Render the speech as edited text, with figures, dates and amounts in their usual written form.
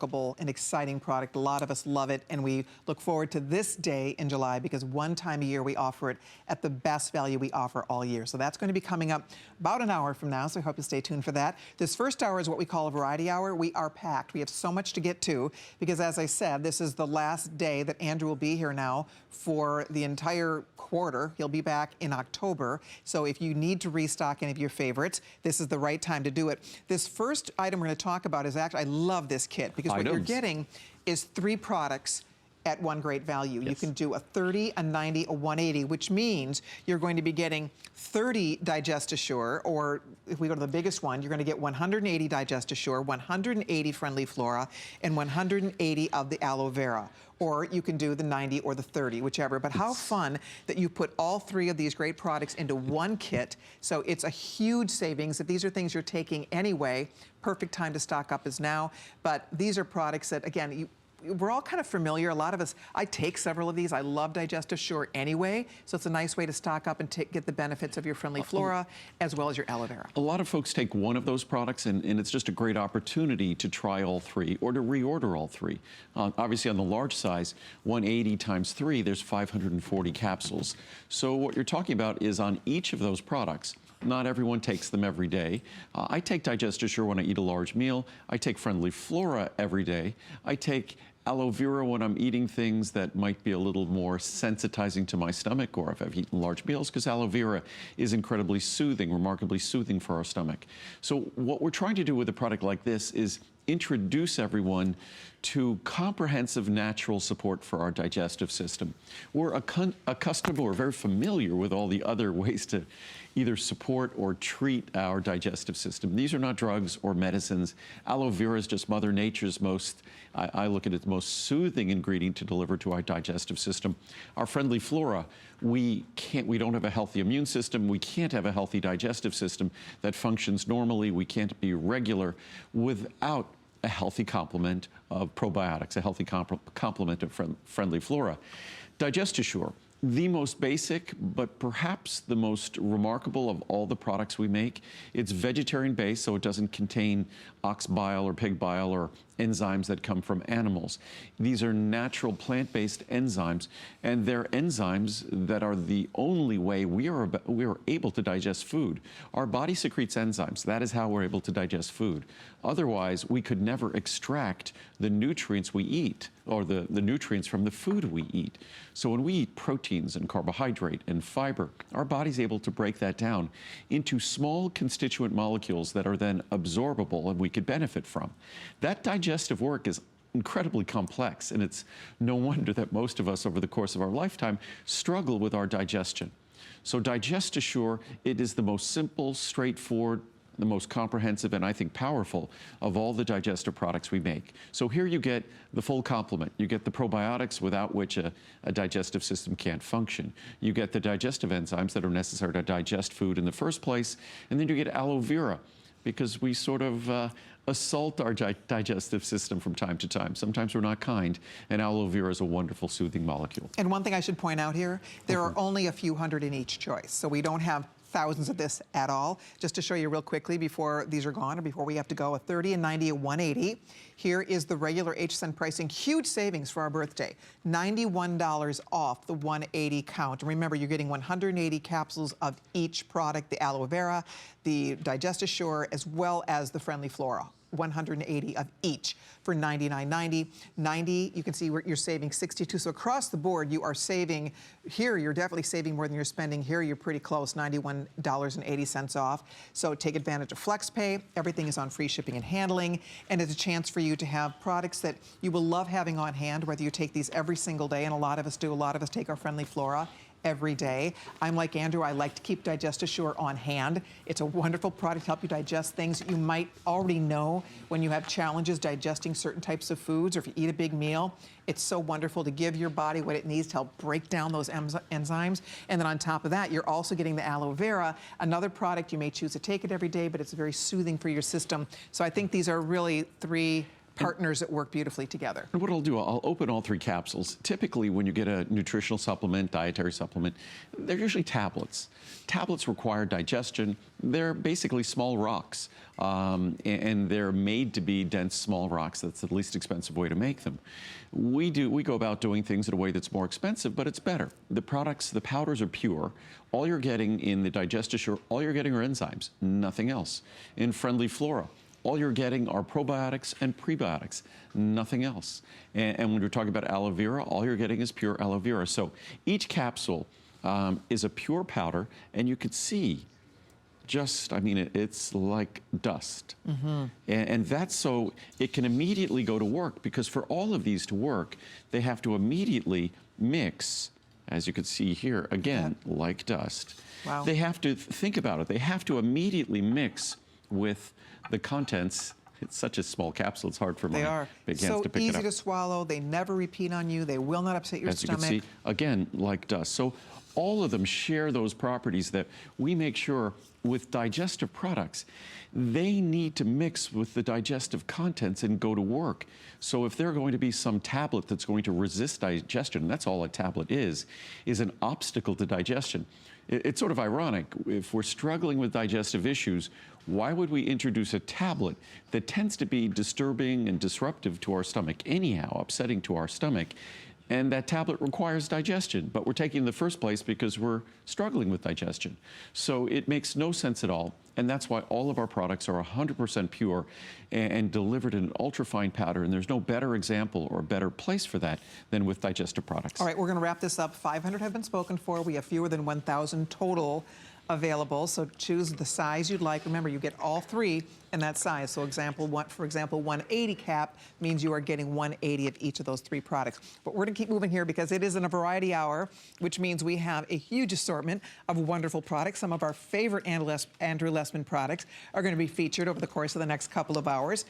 An exciting product. A lot of us love it, and we look forward to this day in July because one time a year we offer it at the best value we offer all year. So that's going to be coming up about an hour from now, so I hope you stay tuned for that. This first hour is what we call a variety hour. We are packed. We have so much to get to because, as I said, this is the last day that Andrew will be here now for the entire quarter. He'll be back in October. So if you need to restock any of your favorites, this is the right time to do it. This first item we're going to talk about is actually, I love this kit because what you're getting is 3 products at one great value. Yes. You can do a 30, a 90, a 180, which means you're going to be getting 30 Digest Assure, or if we go to the biggest one, you're going to get 180 Digest Assure, 180 Friendly Flora, and 180 of the Aloe Vera. Or you can do the 90 or the 30, whichever. But how fun that you put all 3 of these great products into one kit. So it's a huge savings. If these are things you're taking anyway, perfect time to stock up is now. But these are products that, again, we're all kind of familiar. A lot of us, I take several of these. I love Digest Assure anyway, so it's a nice way to stock up and get the benefits of your Friendly Flora as well as your Aloe Vera. A lot of folks take one of those products and it's just a great opportunity to try all 3 or to reorder all 3. Obviously on the large size, 180 times 3, there's 540 capsules. So what you're talking about is on each of those products. Not everyone takes them every day. I take Digest Assure when I eat a large meal. I take Friendly Flora every day. I take Aloe Vera when I'm eating things that might be a little more sensitizing to my stomach, or if I've eaten large meals, because Aloe Vera is incredibly soothing, remarkably soothing for our stomach. So what we're trying to do with a product like this is introduce everyone to comprehensive natural support for our digestive system. We're accustomed or very familiar with all the other ways to either support or treat our digestive system. These are not drugs or medicines. Aloe Vera is just Mother Nature's most, I look at it, most soothing ingredient to deliver to our digestive system. Our Friendly Flora, we don't have a healthy immune system. We can't have a healthy digestive system that functions normally. We can't be regular without a healthy complement of probiotics, a healthy complement of Friendly Flora. Digest Assure, the most basic, but perhaps the most remarkable of all the products we make. It's vegetarian-based, so it doesn't contain ox bile or pig bile or enzymes that come from animals. These are natural plant-based enzymes, and they're enzymes that are the only way we are able to digest food. Our body secretes enzymes. That is how we're able to digest food. Otherwise, we could never extract the nutrients we eat, or the nutrients from the food we eat. So when we eat proteins and carbohydrate and fiber, our body's able to break that down into small constituent molecules that are then absorbable and we could benefit from. That digestive work is incredibly complex, and it's no wonder that most of us over the course of our lifetime struggle with our digestion. So Digest Assure, it is the most simple, straightforward, the most comprehensive, and I think powerful of all the digestive products we make. So here you get the full complement. You get the probiotics without which a digestive system can't function. You get the digestive enzymes that are necessary to digest food in the first place, and then you get Aloe Vera, because we sort of assault our digestive system from time to time. Sometimes we're not kind, and Aloe Vera is a wonderful soothing molecule. And one thing I should point out here, there are only a few hundred in each choice, so we don't have thousands of this at all. Just to show you real quickly before these are gone or before we have to go, a 30, a 90, a 180. Here is the regular HSN pricing. Huge savings for our birthday. $91 off the 180 count. And remember, you're getting 180 capsules of each product, the Aloe Vera, the Digest Assure, as well as the Friendly Flora. 180 of each for $99.90. 90, you can see where you're saving 62. So across the board, you are saving. Here, you're definitely saving more than you're spending. Here, you're pretty close, $91.80 off. So take advantage of FlexPay. Everything is on free shipping and handling. And it's a chance for you to have products that you will love having on hand, whether you take these every single day, and a lot of us do. A lot of us take our Friendly Flora every day. I'm like Andrew, I like to keep Digest Assure on hand. It's a wonderful product to help you digest things you might already know when you have challenges digesting certain types of foods, or if you eat a big meal. It's so wonderful to give your body what it needs to help break down those enzymes. And then on top of that, you're also getting the Aloe Vera, another product you may choose to take it every day, but it's very soothing for your system. So I think these are really 3 partners that work beautifully together. And what I'll do, I'll open all 3 capsules. Typically, when you get a nutritional supplement, dietary supplement, they're usually tablets. Tablets require digestion. They're basically small rocks, and they're made to be dense, small rocks. That's the least expensive way to make them. We go about doing things in a way that's more expensive, but it's better. The products, the powders are pure. All you're getting in the Digestion, all you're getting are enzymes, nothing else. In Friendly Flora, all you're getting are probiotics and prebiotics, nothing else. And when we're talking about aloe vera, all you're getting is pure aloe vera. So each capsule is a pure powder, and you could see it's like dust. And that's so it can immediately go to work, because for all of these to work, they have to immediately mix, as you can see here, again, like dust. Wow. They have to think about it. They have to immediately mix with the contents. It's such a small capsule, it's hard for my big hands to pick it up. So easy to swallow, they never repeat on you, they will not upset your stomach. As you can see, again, like dust. So all of them share those properties that we make sure with digestive products, they need to mix with the digestive contents and go to work. So if there are going to be some tablet that's going to resist digestion, and that's all a tablet is an obstacle to digestion. It's sort of ironic. If we're struggling with digestive issues, why would we introduce a tablet that tends to be disturbing and disruptive to our stomach anyhow, upsetting to our stomach? And that tablet requires digestion, but we're taking it in the first place because we're struggling with digestion. So it makes no sense at all, and that's why all of our products are 100% pure and delivered in an ultra-fine powder, and there's no better example or better place for that than with digestive products. All right, we're gonna wrap this up. 500 have been spoken for. We have fewer than 1,000 total available, so choose the size you'd like. Remember, you get all 3 in that size. So for example, 180 cap means you are getting 180 of each of those 3 products. But we're gonna keep moving here because it is in a variety hour, which means we have a huge assortment of wonderful products. Some of our favorite Andrew Lessman products are gonna be featured over the course of the next couple of hours.